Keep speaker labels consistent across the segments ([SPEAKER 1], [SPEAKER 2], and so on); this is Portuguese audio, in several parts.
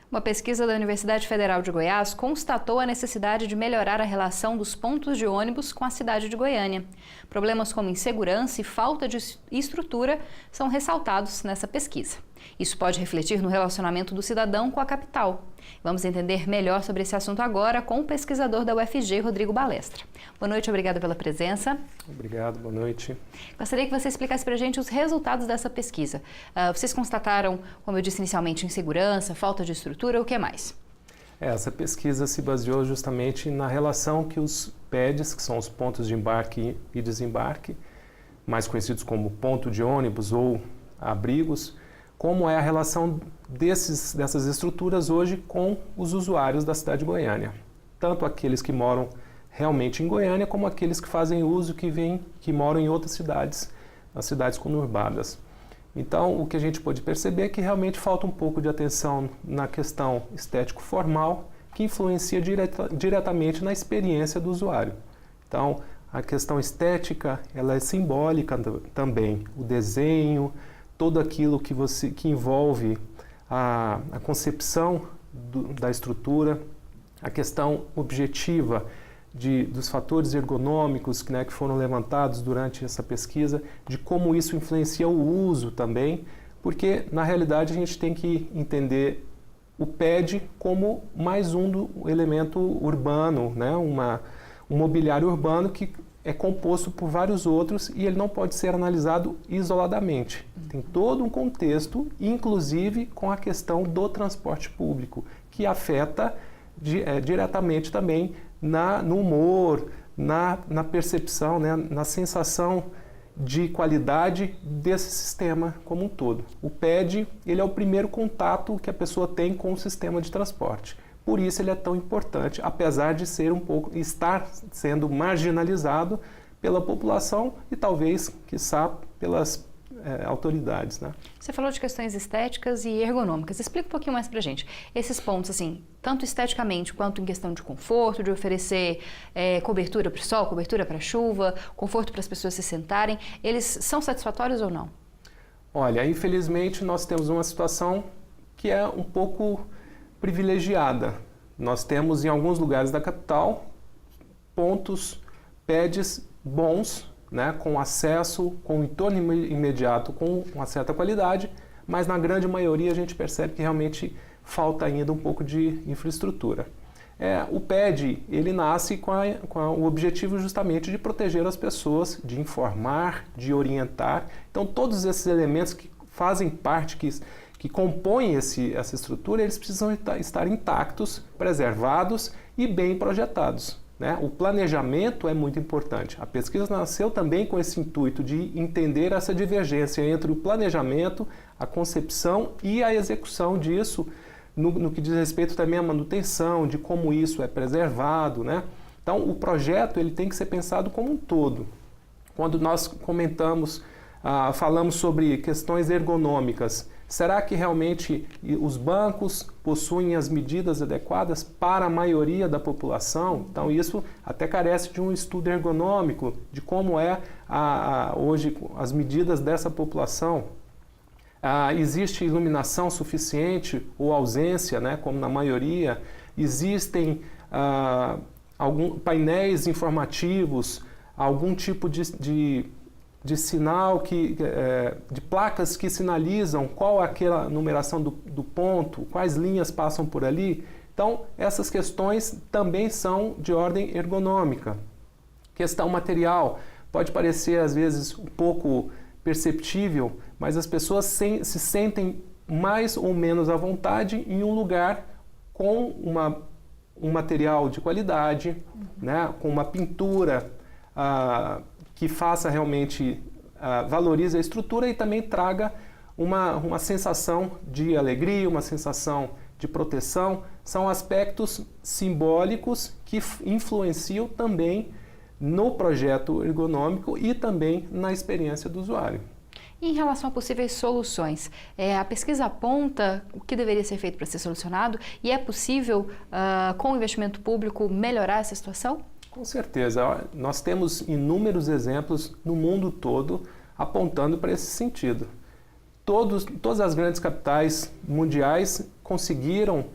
[SPEAKER 1] Uma pesquisa da Universidade Federal de Goiás constatou a necessidade de melhorar a relação dos pontos de ônibus com a cidade de Goiânia. Problemas como insegurança e falta de estrutura são ressaltados nessa pesquisa. Isso pode refletir no relacionamento do cidadão com a capital. Vamos entender melhor sobre esse assunto agora com o pesquisador da UFG, Rodrigo Balestra. Boa noite, obrigada pela presença.
[SPEAKER 2] Obrigado, boa noite.
[SPEAKER 1] Gostaria que você explicasse para a gente os resultados dessa pesquisa. Vocês constataram, como eu disse inicialmente, insegurança, falta de estrutura, o que mais?
[SPEAKER 2] Essa pesquisa se baseou justamente na relação que os PEDs, que são os pontos de embarque e desembarque, mais conhecidos como ponto de ônibus ou abrigos, como é a relação dessas estruturas hoje com os usuários da cidade de Goiânia. Tanto aqueles que moram realmente em Goiânia, como aqueles que fazem uso, que moram em outras cidades, nas cidades conurbadas. Então, o que a gente pode perceber é que realmente falta um pouco de atenção na questão estético-formal, que influencia diretamente na experiência do usuário. Então, a questão estética, ela é simbólica também. O desenho, todo aquilo que envolve a concepção da estrutura, a questão objetiva dos fatores ergonômicos que foram levantados durante essa pesquisa, de como isso influencia o uso também, porque na realidade a gente tem que entender o PED como mais do elemento urbano, um mobiliário urbano que é composto por vários outros e ele não pode ser analisado isoladamente. Tem todo um contexto, inclusive com a questão do transporte público, que afeta diretamente também no humor, na percepção, na sensação de qualidade desse sistema como um todo. O PED, ele é o primeiro contato que a pessoa tem com o sistema de transporte. Por isso ele é tão importante, apesar de estar sendo marginalizado pela população e talvez, quiçá, pelas autoridades.
[SPEAKER 1] Você falou de questões estéticas e ergonômicas. Explica um pouquinho mais pra gente. Esses pontos, assim, tanto esteticamente quanto em questão de conforto, de oferecer cobertura para o sol, cobertura para a chuva, conforto para as pessoas se sentarem, eles são satisfatórios ou não?
[SPEAKER 2] Olha, infelizmente nós temos uma situação que é um pouco privilegiada. Nós temos em alguns lugares da capital pontos, PEDs bons, com acesso, com entorno imediato, com uma certa qualidade, mas na grande maioria a gente percebe que realmente falta ainda um pouco de infraestrutura. O PED, ele nasce com o objetivo justamente de proteger as pessoas, de informar, de orientar. Então todos esses elementos que fazem parte, que compõem essa estrutura, eles precisam estar intactos, preservados e bem projetados. O planejamento é muito importante. A pesquisa nasceu também com esse intuito de entender essa divergência entre o planejamento, a concepção e a execução disso, no que diz respeito também à manutenção, de como isso é preservado. Então, o projeto ele tem que ser pensado como um todo. Quando nós falamos sobre questões ergonômicas, será que realmente os bancos possuem as medidas adequadas para a maioria da população? Então isso até carece de um estudo ergonômico de como hoje as medidas dessa população. Existe iluminação suficiente ou ausência, como na maioria? Existem painéis informativos, algum tipo de sinal, de placas que sinalizam qual é aquela numeração do ponto, quais linhas passam por ali. Então, essas questões também são de ordem ergonômica. Questão material, pode parecer às vezes um pouco perceptível, mas as pessoas se sentem mais ou menos à vontade em um lugar com um material de qualidade, com uma pintura que faça realmente, valorize a estrutura e também traga uma sensação de alegria, uma sensação de proteção. São aspectos simbólicos que influenciam também no projeto ergonômico e também na experiência do usuário.
[SPEAKER 1] Em relação a possíveis soluções, a pesquisa aponta o que deveria ser feito para ser solucionado e é possível, com o investimento público, melhorar essa situação?
[SPEAKER 2] Com certeza. Nós temos inúmeros exemplos no mundo todo apontando para esse sentido. Todas as grandes capitais mundiais conseguiram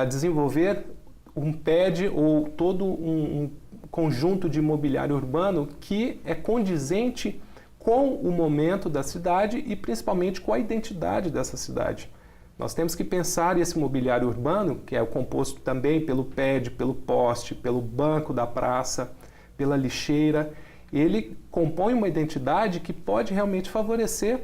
[SPEAKER 2] desenvolver um PED ou todo um conjunto de imobiliário urbano que é condizente com o momento da cidade e principalmente com a identidade dessa cidade. Nós temos que pensar esse mobiliário urbano, que é composto também pelo PED, pelo poste, pelo banco da praça, pela lixeira. Ele compõe uma identidade que pode realmente favorecer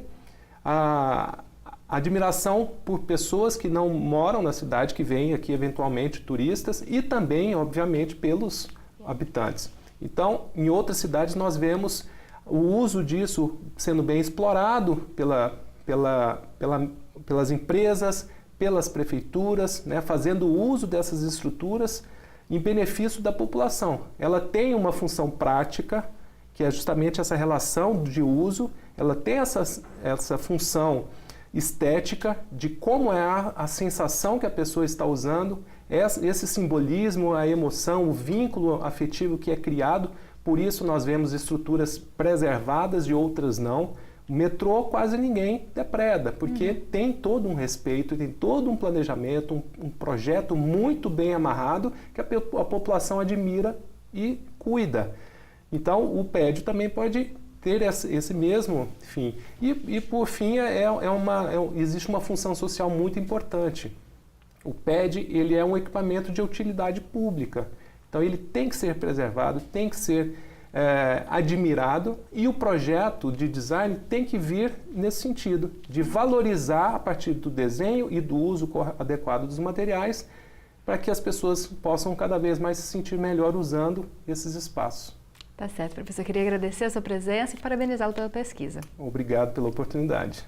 [SPEAKER 2] a admiração por pessoas que não moram na cidade, que vêm aqui eventualmente turistas, e também, obviamente, pelos habitantes. Então, em outras cidades nós vemos o uso disso sendo bem explorado pelas empresas, pelas prefeituras, né, fazendo uso dessas estruturas em benefício da população. Ela tem uma função prática, que é justamente essa relação de uso, ela tem essa função estética de como é a sensação que a pessoa está usando, esse simbolismo, a emoção, o vínculo afetivo que é criado. Por isso nós vemos estruturas preservadas e outras não. O metrô quase ninguém depreda, porque tem todo um respeito, tem todo um planejamento, um projeto muito bem amarrado que a população admira e cuida. Então o PED também pode ter esse mesmo fim. E por fim, existe uma função social muito importante. O PED ele é um equipamento de utilidade pública, então ele tem que ser preservado, tem que ser admirado, e o projeto de design tem que vir nesse sentido, de valorizar a partir do desenho e do uso adequado dos materiais, para que as pessoas possam cada vez mais se sentir melhor usando esses espaços.
[SPEAKER 1] Tá certo, professor. Eu queria agradecer a sua presença e parabenizá-lo pela pesquisa.
[SPEAKER 2] Obrigado pela oportunidade.